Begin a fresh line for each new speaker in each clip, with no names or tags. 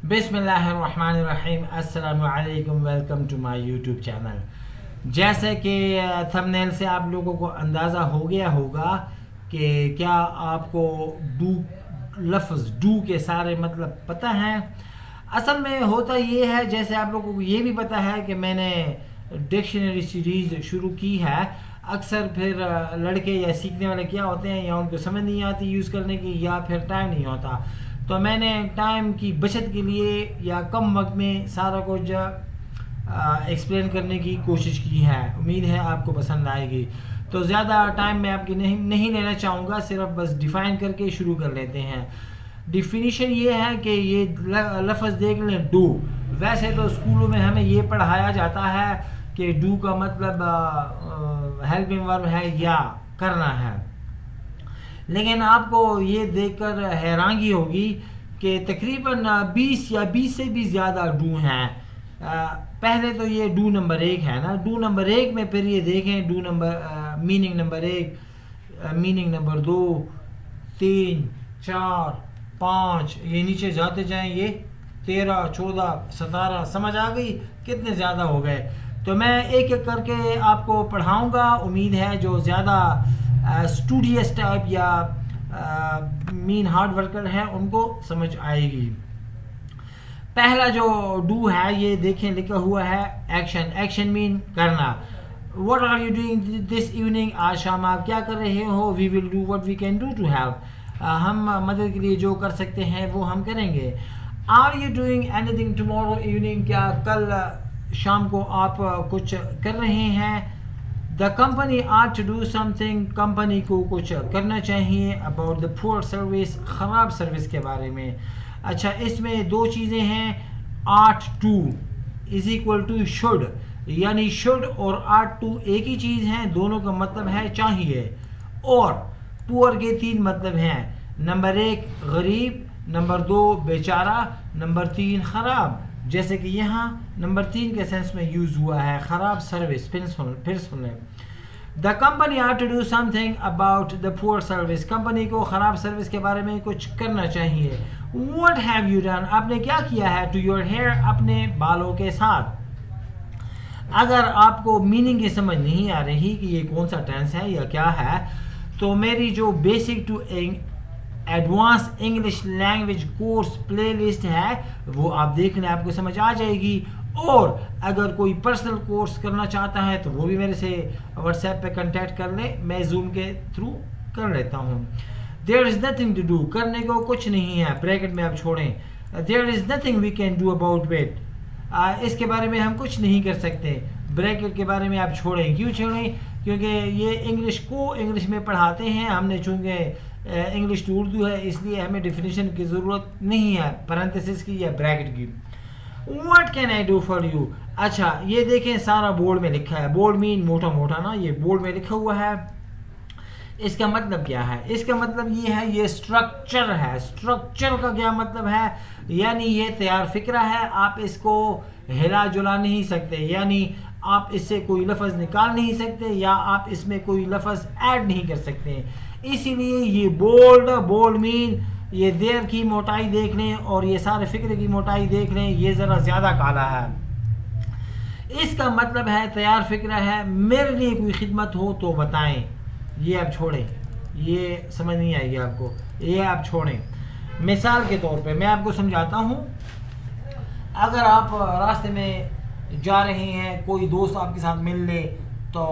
بسم اللہ الرحمن الرحیم. السلام علیکم. Welcome to my YouTube channel. جیسے کہ تھمبنیل سے آپ لوگوں کو اندازہ ہو گیا ہوگا کہ کیا آپ کو لفظ ڈو کے سارے مطلب پتہ ہیں. اصل میں ہوتا یہ ہے، جیسے آپ لوگوں کو یہ بھی پتہ ہے کہ میں نے ڈکشنری سیریز شروع کی ہے. اکثر پھر لڑکے یا سیکھنے والے کیا ہوتے ہیں، یا ان کو سمجھ نہیں آتی یوز کرنے کی، یا پھر ٹائم نہیں ہوتا. تو میں نے ٹائم کی بچت کے لیے یا کم وقت میں سارا کچھ ایکسپلین کرنے کی کوشش کی ہے. امید ہے آپ کو پسند آئے گی. تو زیادہ ٹائم میں آپ کی نہیں لینا چاہوں گا، صرف بس ڈیفائن کر کے شروع کر لیتے ہیں. ڈیفینیشن یہ ہے کہ یہ لفظ دیکھ لیں ڈو. ویسے تو اسکولوں میں ہمیں یہ پڑھایا جاتا ہے کہ ڈو کا مطلب ہیلپنگ ورب ہے یا کرنا ہے، لیکن آپ کو یہ دیکھ کر حیرانگی ہوگی کہ تقریباً 20 یا 20 سے بھی زیادہ ڈو ہیں. پہلے تو یہ ڈو نمبر 1 ہے نا. ڈو نمبر 1 میں پھر یہ دیکھیں do number meaning number 1، meaning number 2، 3، 4، 5، یہ نیچے جاتے جائیں، یہ 13، 14، 17. سمجھ آ گئی کتنے زیادہ ہو گئے. تو میں ایک ایک کر کے آپ کو پڑھاؤں گا. امید ہے جو زیادہ اسٹوڈیس ٹائپ یا مین ہارڈ ورکر ہیں ان کو سمجھ آئے گی. پہلا جو ڈو ہے یہ دیکھیں لکھا ہوا ہے ایکشن. ایکشن مین کرنا. What are you doing this evening, آج شام آپ کیا کر رہے ہو. We will do what we can do to help, ہم مدد کے لیے جو کر سکتے ہیں وہ ہم کریں گے. Are you doing anything tomorrow evening, کیا کل شام کو آپ کچھ کر رہے ہیں. The company ought to do something, company کو کچھ کرنا چاہیے. اباؤٹ دا پور سروس، خراب سروس کے بارے میں. اچھا، اس میں دو چیزیں ہیں. Ought to is equal to should, یعنی شوڈ اور آٹ ٹو ایک ہی چیز ہیں، دونوں کا مطلب ہے چاہیے. اور پور کے 3 مطلب ہیں. نمبر 1 غریب، نمبر 2 بیچارہ، نمبر 3 خراب. جیسے کہ یہاں نمبر 3 کے سینس میں یوز ہوا ہے خراب سروس. پھر سن لیں. The company ought to do something about the poor service, company کو خراب سروس کے بارے میں کچھ کرنا چاہیے. واٹ ہیو یو ڈن، آپ نے کیا کیا ہے. ٹو یور ہیئر، اپنے بالوں کے ساتھ. اگر آپ کو میننگ کی سمجھ نہیں آ رہی کہ یہ کون سا ٹینس ہے یا کیا ہے، تو میری جو basic to advance English language course playlist ہے وہ آپ دیکھ لیں، آپ کو سمجھ آ جائے گی. اور اگر کوئی پرسنل کورس کرنا چاہتا ہے تو وہ بھی میرے سے واٹس ایپ پہ کنٹیکٹ کر لیں، میں زوم کے تھرو کر لیتا ہوں. There is nothing to do, کرنے کو کچھ نہیں ہے، بریکٹ میں آپ چھوڑیں. There is nothing we can do about it, اس کے بارے میں ہم کچھ نہیں کر سکتے. بریکٹ کے بارے میں آپ چھوڑیں. کیوں چھوڑیں؟ کیونکہ یہ انگلش میں پڑھاتے ہیں ہم نے، چونکہ انگلش ٹو اردو ہے اس لیے ہمیں ڈیفینیشن کی ضرورت نہیں ہے پیرنتھیسس کی یا بریکٹ کی. What can I do for you. اچھا، یہ دیکھیں سارا بورڈ میں لکھا ہے. بورڈ مین موٹا موٹا نا، یہ بورڈ میں لکھا ہوا ہے. اس کا مطلب کیا ہے؟ اس کا مطلب یہ ہے، یہ اسٹرکچر ہے. اسٹرکچر کا کیا مطلب ہے؟ یعنی یہ تیار فکرہ ہے، آپ اس کو ہلا جلا نہیں سکتے، یعنی آپ اس سے کوئی لفظ نکال نہیں سکتے یا آپ اس میں کوئی لفظ ایڈ نہیں کر سکتے. اسی لیے یہ بولڈ مین، یہ دیر کی موٹائی دیکھ لیں اور یہ سارے فکر کی موٹائی دیکھ لیں، یہ ذرا زیادہ کالا ہے. اس کا مطلب ہے تیار فکرہ ہے، میرے لیے کوئی خدمت ہو تو بتائیں. یہ آپ چھوڑیں، یہ سمجھ نہیں آئے گی آپ کو، یہ آپ چھوڑیں. مثال کے طور پہ میں آپ کو سمجھاتا ہوں. اگر آپ راستے میں جا رہے ہیں، کوئی دوست آپ کے ساتھ مل لے تو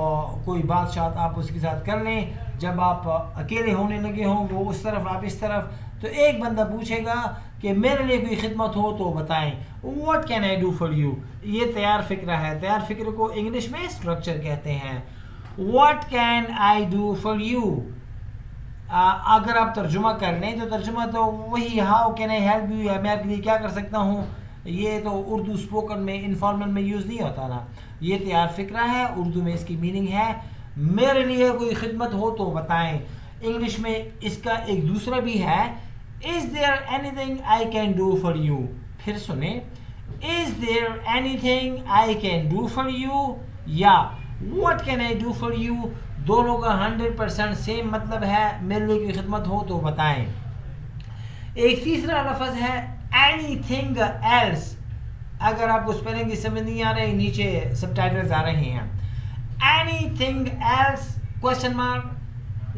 کوئی بات شات آپ اس کے ساتھ کر لیں. جب آپ اکیلے ہونے لگے ہوں، وہ اس طرف آپ اس طرف، تو ایک بندہ پوچھے گا کہ میرے لیے کوئی خدمت ہو تو بتائیں. What can I do for you, یہ تیار فکرہ ہے. تیار فکر کو انگلش میں اسٹرکچر کہتے ہیں. What can I do for you, اگر آپ ترجمہ کر لیں تو ترجمہ تو وہی how can I help you, یا میں آپ کے لیے کیا کر سکتا ہوں. یہ تو اردو اسپوکن میں انفارمل میں یوز نہیں ہوتا نا. یہ تیار فکرہ ہے، اردو میں اس کی میننگ ہے میرے لیے کوئی خدمت ہو تو بتائیں. انگلش میں اس کا ایک دوسرا بھی ہے، is there anything I can do for you. پھر سنیں، is there anything I can do for you یا what can I do for you, دونوں کا 100% سیم مطلب ہے، میرے لیے کوئی خدمت ہو تو بتائیں. ایک تیسرا لفظ ہے anything else. اگر آپ کو اسپیلنگ کی سمجھ نہیں آ رہی نیچے سب ٹائٹلز آ رہے ہیں. anything else question mark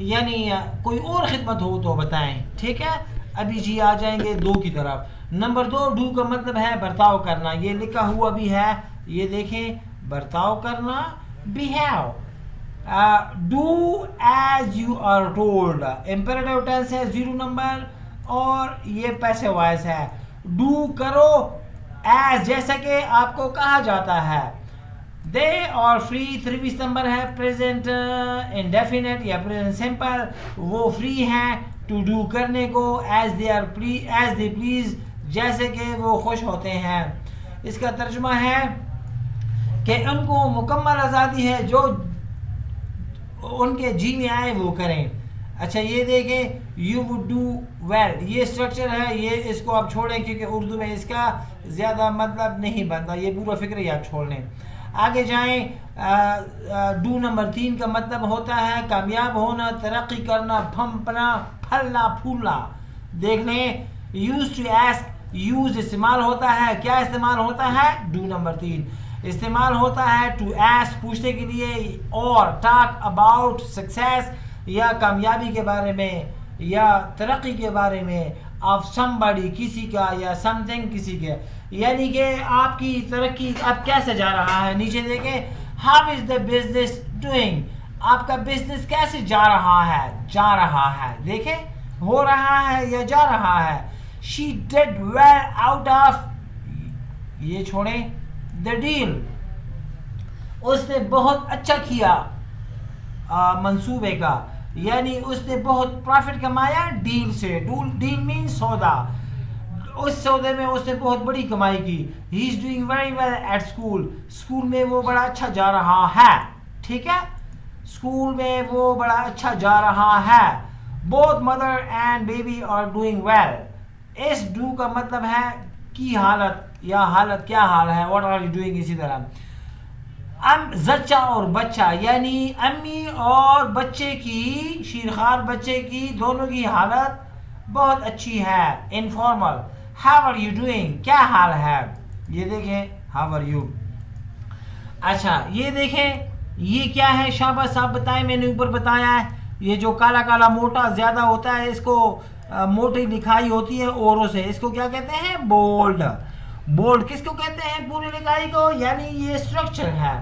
یعنی کوئی اور خدمت ہو تو بتائیں. ٹھیک ہے ابھی جی آ جائیں گے 2 کی طرف. نمبر 2 ڈو کا مطلب ہے برتاؤ کرنا. یہ لکھا ہوا بھی ہے یہ دیکھیں برتاؤ کرنا behave. do as you are told imperative tense ہے 0 نمبر اور یہ پیسو وائس ہے. do کرو as جیسا کہ آپ کو کہا جاتا ہے. they are free 23 نمبر ہے present indefinite یا present simple. وہ free ہیں to do کرنے کو as they please جیسے کہ وہ خوش ہوتے ہیں. اس کا ترجمہ ہے کہ ان کو مکمل آزادی ہے جو ان کے جی میں آئے وہ کریں. اچھا یہ دیکھیں you would do well یہ اسٹرکچر ہے. یہ اس کو آپ چھوڑیں کیونکہ اردو میں اس کا زیادہ مطلب نہیں بنتا. یہ پورا فکر ہی آپ چھوڑ لیں. آگے جائیں. ڈو نمبر 3 کا مطلب ہوتا ہے کامیاب ہونا ترقی کرنا پھمپنا پھلنا پھولنا. دیکھ لیں used to ask used استعمال ہوتا ہے. کیا استعمال ہوتا ہے؟ ڈو نمبر 3 استعمال ہوتا ہے to ask پوچھنے کے لیے اور talk about success یا کامیابی کے بارے میں یا ترقی کے بارے میں of somebody کسی کا یا something کسی کے. یعنی کہ آپ کی ترقی اب کیسے جا رہا ہے. نیچے دیکھیں how is the business doing آپ کا بزنس کیسے جا رہا ہے. جا رہا ہے دیکھیں ہو رہا ہے یا جا رہا ہے. she did well out of یہ چھوڑیں the deal اس نے بہت اچھا کیا منصوبے کا یعنی اس نے بہت پروفٹ کمایا ڈیل سے. ڈیل مین سودا. اس سودے میں اس نے بہت بڑی کمائی کی. He is doing very well at school school میں وہ بڑا اچھا جا رہا ہے. ٹھیک ہے اسکول میں وہ بڑا اچھا جا رہا ہے. Both mother and baby are doing well. اس ڈو کا مطلب ہے کی حالت یا حالت کیا حال ہے واٹ آر یو ڈوئنگ. اسی طرح زچہ اور بچہ یعنی امی اور بچے کی شیرخوار بچے کی دونوں کی حالت بہت اچھی ہے. Informal how are you doing کیا حال ہے. یہ دیکھیں ہاؤ آر یو. اچھا یہ دیکھیں یہ کیا ہے شاباش صاحب بتائیں. میں نے اوپر بتایا ہے یہ جو کالا کالا موٹا زیادہ ہوتا ہے اس کو موٹی لکھائی ہوتی ہے اوروں سے اس کو کیا کہتے ہیں بولڈ. بولڈ کس کو کہتے ہیں پوری لکھائی کو یعنی یہ اسٹرکچر ہے.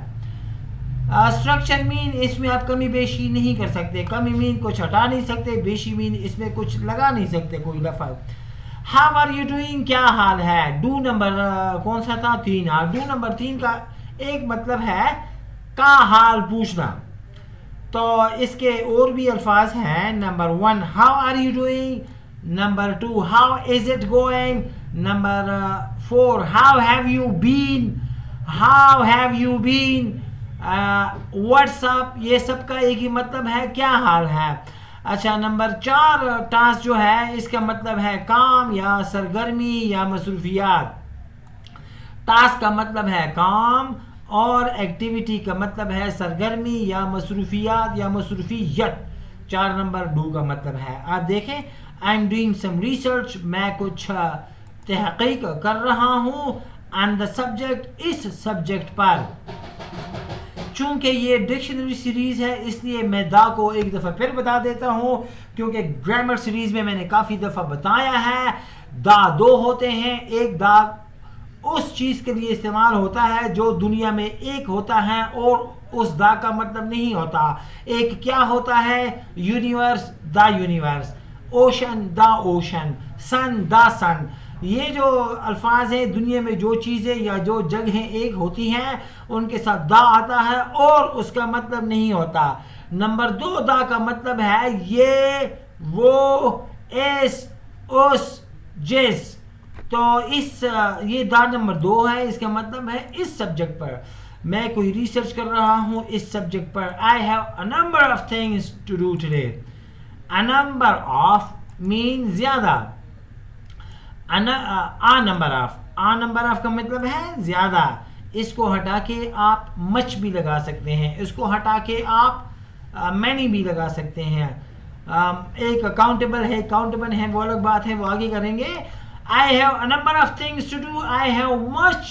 اسٹرکچر مین اس میں آپ کمی بیشی نہیں کر سکتے. کمی مین کچھ ہٹا نہیں سکتے. بیشی مین اس میں کچھ لگا نہیں سکتے کوئی لفظ. ہاؤ آر یو ڈوئنگ کیا حال ہے. ڈو نمبر کون سا تھا 3. ہاں ڈو نمبر 3 کا ایک مطلب ہے کا حال پوچھنا. تو اس کے اور بھی الفاظ ہیں. Number 1 how are you doing. Number 2 how is it going. Number 4 how have you been. How have you been. What's up یہ سب کا ایک ہی مطلب ہے کیا حال ہے. اچھا نمبر 4 ٹاسک جو ہے اس کا مطلب ہے کام یا سرگرمی یا مصروفیات. ٹاسک کا مطلب ہے کام اور ایکٹیویٹی کا مطلب ہے سرگرمی یا مصروفیات یا مصروفیت. 4 نمبر ڈو کا مطلب ہے. آپ دیکھیں I am doing some research میں کچھ تحقیق کر رہا ہوں آن دا سبجیکٹ اس سبجیکٹ پر. چونکہ یہ ڈکشنری سیریز ہے اس لیے میں دا کو ایک دفعہ پھر بتا دیتا ہوں کیونکہ گرامر سیریز میں نے کافی دفعہ بتایا ہے دا 2 ہوتے ہیں. ایک دا اس چیز کے لیے استعمال ہوتا ہے جو دنیا میں ایک ہوتا ہے اور اس دا کا مطلب نہیں ہوتا. ایک کیا ہوتا ہے universe the universe. Ocean the ocean. Sun the sun. یہ جو الفاظ ہیں دنیا میں جو چیزیں یا جو جگہیں ایک ہوتی ہیں ان کے ساتھ دا آتا ہے اور اس کا مطلب نہیں ہوتا. نمبر 2 دا کا مطلب ہے یہ وہ اس اس جس. تو اس یہ دا نمبر 2 ہے اس کا مطلب ہے اس سبجیکٹ پر میں کوئی ریسرچ کر رہا ہوں اس سبجیکٹ پر. I have a number of things to do today. A number of mean زیادہ. نمبر آف کا مطلب ہے زیادہ. اس کو ہٹا کے آپ مچ بھی لگا سکتے ہیں. اس کو ہٹا کے آپ مینی بھی لگا سکتے ہیں. ایک اکاؤنٹیبل ہے کاؤنٹیبل ہے وہ الگ بات ہے وہ آگے کریں گے. I have a number of things to do. I have much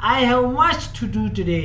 I have much to do today.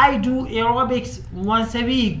I do aerobics once a week.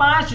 5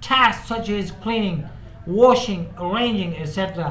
tasks such as cleaning, washing, arranging, etc.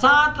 7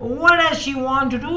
What does she want to do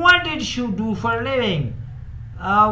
What did she do for living?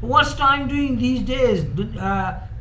What's Tom doing these days?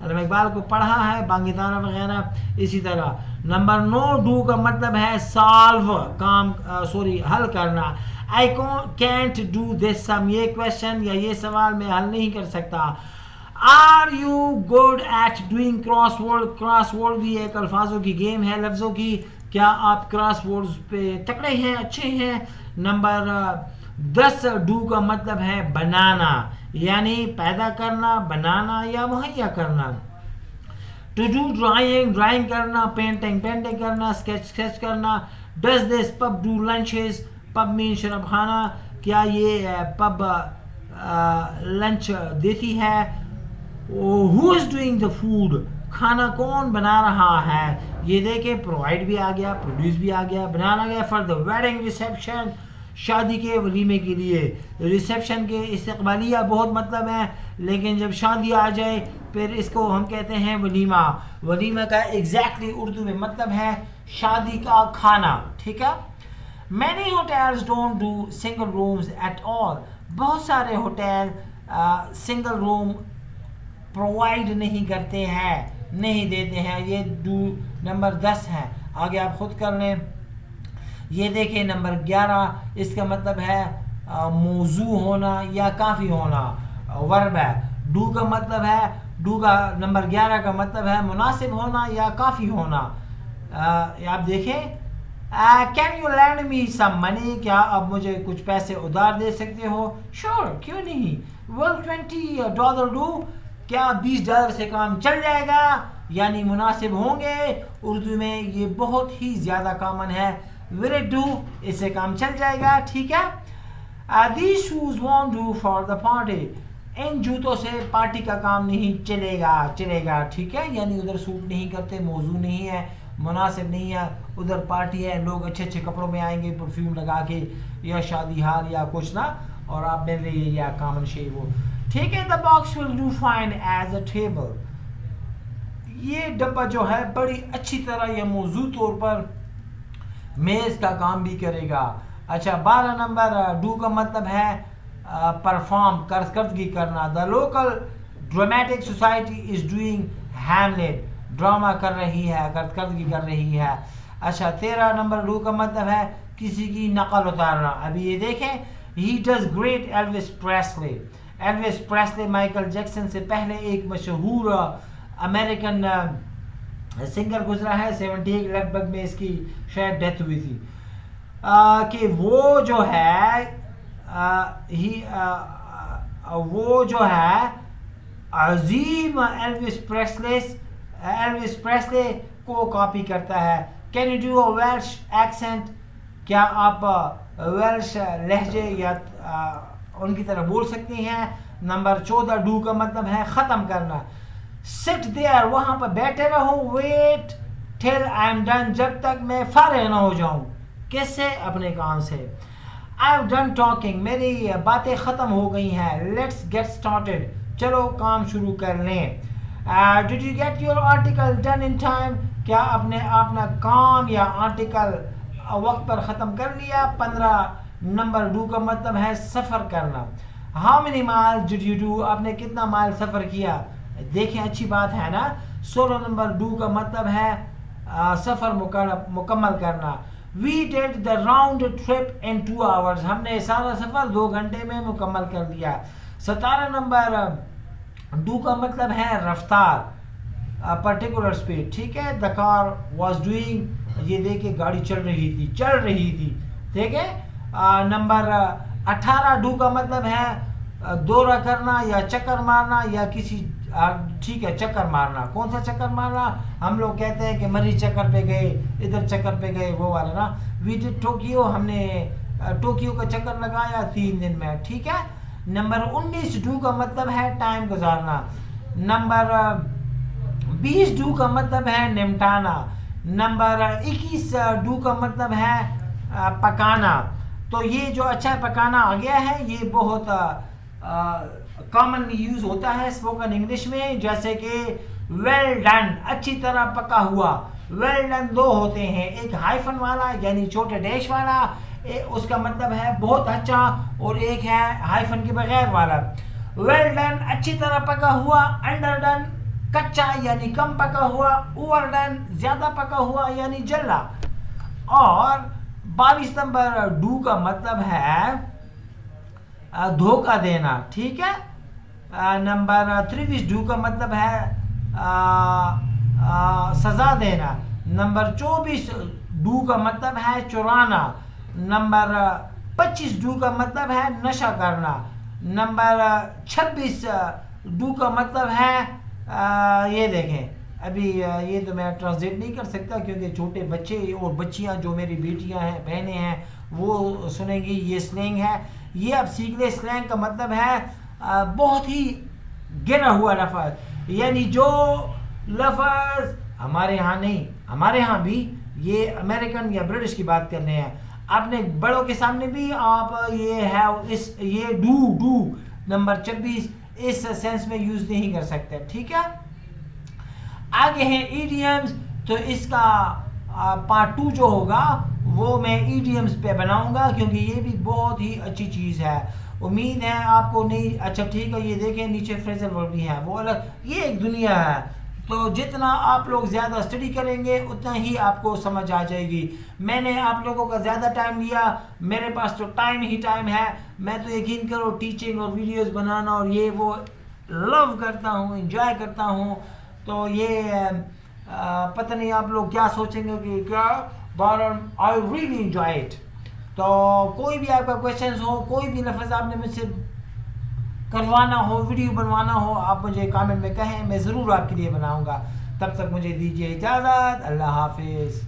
علامہ اقبال کو پڑھا ہے، بانگی طارہ وغیرہ اسی طرح. Number 9 do کا مطلب ہے solve, کام حل کرنا. آئی کینٹ ڈو دس سم، یہ کویشچن یا یہ سوال میں حل نہیں کر سکتا. Are you good at doing crossword, crossword بھی ایک الفاظوں کی گیم ہے لفظوں کی، کیا آپ کراس ورڈز پہ تکڑے ہیں، اچھے ہیں. نمبر 10 ڈو کا مطلب ہے بنانا، یعنی پیدا کرنا، بنانا یا مہیا کرنا. ٹو ڈو ڈرائنگ، ڈرائنگ کرنا. پینٹنگ، پینٹنگ کرنا. اسکیچ کرنا. Does this pub do lunches, pub مین شراب خانہ، کیا یہ پب لنچ دیتی ہے. ہو از ڈوئنگ دا فوڈ، کھانا کون بنا رہا ہے. یہ دیکھیں پرووائڈ بھی آ گیا، پروڈیوس بھی آ گیا. بنانا گیا فار دا ویڈنگ ریسیپشن، شادی کے ولیمے کے لیے. ریسیپشن کے استقبالیہ بہت مطلب ہے، لیکن جب شادی آ جائے پھر اس کو ہم کہتے ہیں ولیمہ. ولیمہ کا ایگزیکٹلی اردو میں مطلب ہے شادی کا کھانا، ٹھیک ہے. Many hotels don't do single rooms at all, بہت سارے ہوٹل سنگل روم پرووائڈ نہیں کرتے ہیں، نہیں دیتے ہیں. یہ ڈو نمبر 10 ہے. آگے آپ خود کر لیں. یہ دیکھیں نمبر 11، اس کا مطلب ہے موضوع ہونا یا کافی ہونا، ورب ہے. ڈو کا مطلب ہے، ڈو کا نمبر 11 کا مطلب ہے مناسب ہونا یا کافی ہونا. آپ دیکھیں کین یو لینڈ می سم منی، کیا آپ مجھے کچھ پیسے ادھار دے سکتے ہو. شور، کیوں نہیں. ول $20 ڈو، کیا $20 سے کام چل جائے گا، یعنی مناسب ہوں گے. اردو میں یہ بہت ہی زیادہ کامن ہے. ول اٹ ڈو، اس سے کام چل جائے گا، ٹھیک ہے. These shoes won't do for the party, ان جوتوں سے پارٹی کا کام نہیں چلے گا، ٹھیک ہے. یعنی ادھر سوٹ نہیں کرتے، موضوع نہیں ہے، مناسب نہیں ہے. ادھر پارٹی ہے، لوگ اچھے اچھے کپڑوں میں آئیں گے پرفیوم لگا کے، یا شادی ہار یا کچھ نا، اور آپ مل رہی ہے یا کامن شے وہ، ٹھیک ہے. The box will do fine as a table, یہ ڈبہ جو ہے بڑی اچھی طرح یا موضوع طور پر میز کا کام بھی کرے گا. اچھا 12 نمبر ڈو کا مطلب ہے پرفارم، کارکردگی کرنا. The local dramatic society is doing Hamlet, drama کر رہی ہے، کارکردگی کر رہی ہے. اچھا 13 نمبر ڈو کا مطلب ہے کسی کی نقل اتارنا. ابھی یہ دیکھیں he does great Elvis Presley. Elvis Presley Michael Jackson سے پہلے ایک مشہور امریکن سنگر گزرا ہے. 78 لگ بھگ میں اس کی شاید ڈیتھ ہوئی تھی. کہ وہ جو ہے عظیم ایلوس پریسلے کو کاپی کرتا ہے. Can you do a Welsh accent, کیا آپ ویلش لہجے یا ان کی طرح بول سکتے ہیں. نمبر 14 ڈو کا مطلب ہے ختم کرنا. سٹ دیئر، وہاں پر بیٹھے رہو. Wait till I'm done, جب تک میں فارغ نہ ہو جاؤں. کس سے؟ اپنے کام سے. آئی ہیو ڈن ٹاکنگ، میری باتیں ختم ہو گئی ہیں. لیٹس گیٹ اسٹارٹیڈ، چلو کام شروع کر لیں. Did you get your article done in time, کیا آپ نے اپنا کام یا آرٹیکل وقت پر ختم کر لیا. 15 نمبر ڈو کا مطلب ہے سفر کرنا. ہاؤ مینی مائل ڈڈ یو ڈو، آپ نے کتنا مائل سفر کیا. دیکھیں اچھی بات ہے نا. 16 نمبر ڈو کا مطلب ہے سفر مکمل کرنا. We did the round trip in 2 hours، ہم نے سارا سفر 2 گھنٹے میں مکمل کر دیا. 17 نمبر ڈو کا مطلب ہے رفتار، پرٹیکولر اسپیڈ، ٹھیک ہے. دا کار واز ڈوئنگ، یہ دیکھیں گاڑی چل رہی تھی، ٹھیک ہے. نمبر 18 ڈو کا مطلب ہے دورہ کرنا یا چکر مارنا یا کسی، ٹھیک ہے چکر مارنا. کون سا چکر مارنا؟ ہم لوگ کہتے ہیں کہ مری چکر پہ گئے، ادھر چکر پہ گئے، وہ والا نا. وی ڈڈ ٹوکیو، ہم نے ٹوکیو کا چکر لگایا 3 دن میں، ٹھیک ہے. نمبر 19 ڈو کا مطلب ہے ٹائم گزارنا. نمبر 20 ڈو کا مطلب ہے نمٹانا. نمبر 21 ڈو کا مطلب ہے پکانا. تو یہ جو اچھا پکانا آ گیا ہے، یہ بہت کامن یوز ہوتا ہے اسپوکن انگلش میں، جیسے کہ ویل ڈن، اچھی طرح پکا ہوا. ویل ڈن 2 ہوتے ہیں، ایک ہائفن والا یعنی چھوٹے ڈیش والا، اس کا مطلب ہے بہت اچھا، اور ایک ہے ہائفن کے بغیر والا. ویل ڈن اچھی طرح پکا ہوا. انڈر ڈن کچا یعنی کم پکا ہوا، اوور ڈن زیادہ پکا ہوا یعنی جلا. اور 22 نمبر ڈو کا مطلب ہے دھوکہ دینا، ٹھیک ہے. نمبر 23 ڈو کا مطلب ہے سزا دینا. نمبر 24 ڈو کا مطلب ہے چرانا. نمبر 25 ڈو کا مطلب ہے نشہ کرنا. نمبر 26 ڈو کا مطلب ہے یہ دیکھیں، ابھی یہ تو میں ٹرانسلیٹ نہیں کر سکتا کیونکہ چھوٹے بچے اور بچیاں جو میری بیٹیاں ہیں، بہنیں ہیں، وہ سنیں گی. یہ سلینگ ہے، یہ اب سیکھ لیں. سلینگ کا مطلب ہے بہت ہی گرا ہوا لفظ، یعنی جو لفظ ہمارے ہاں نہیں، ہمارے ہاں بھی یہ امریکن یا برٹش کی بات کر رہے ہیں. اپنے بڑوں کے سامنے بھی آپ یہ ہے یہ ڈو نمبر 26 اس سینس میں یوز نہیں کر سکتے، ٹھیک ہے. آگے ہیں ایڈیمز. تو اس کا پارٹ 2 جو ہوگا وہ میں ایڈیمز پہ بناؤں گا کیونکہ یہ بھی بہت ہی اچھی چیز ہے. امید ہے آپ کو نہیں. اچھا ٹھیک ہے، یہ دیکھیں نیچے فریزل ورب بھی ہے، وہ الگ، یہ ایک دنیا ہے. تو جتنا آپ لوگ زیادہ اسٹڈی کریں گے اتنا ہی آپ کو سمجھ آ جائے گی. میں نے آپ لوگوں کا زیادہ ٹائم لیا، میرے پاس تو ٹائم ہی ٹائم ہے. میں تو یقین کرو ٹیچنگ اور ویڈیوز بنانا اور یہ وہ لو کرتا ہوں، انجوائے کرتا ہوں. تو یہ پتہ نہیں آپ لوگ کیا سوچیں گے کہ کیا but I really enjoy it. تو کوئی بھی آپ کا کویشچنز ہو، کوئی بھی لفظ آپ نے مجھ سے کروانا ہو، ویڈیو بنوانا ہو، آپ مجھے کامنٹ میں کہیں، میں ضرور آپ کے لیے بناؤں گا. تب تک مجھے دیجیے اجازت. اللہ حافظ.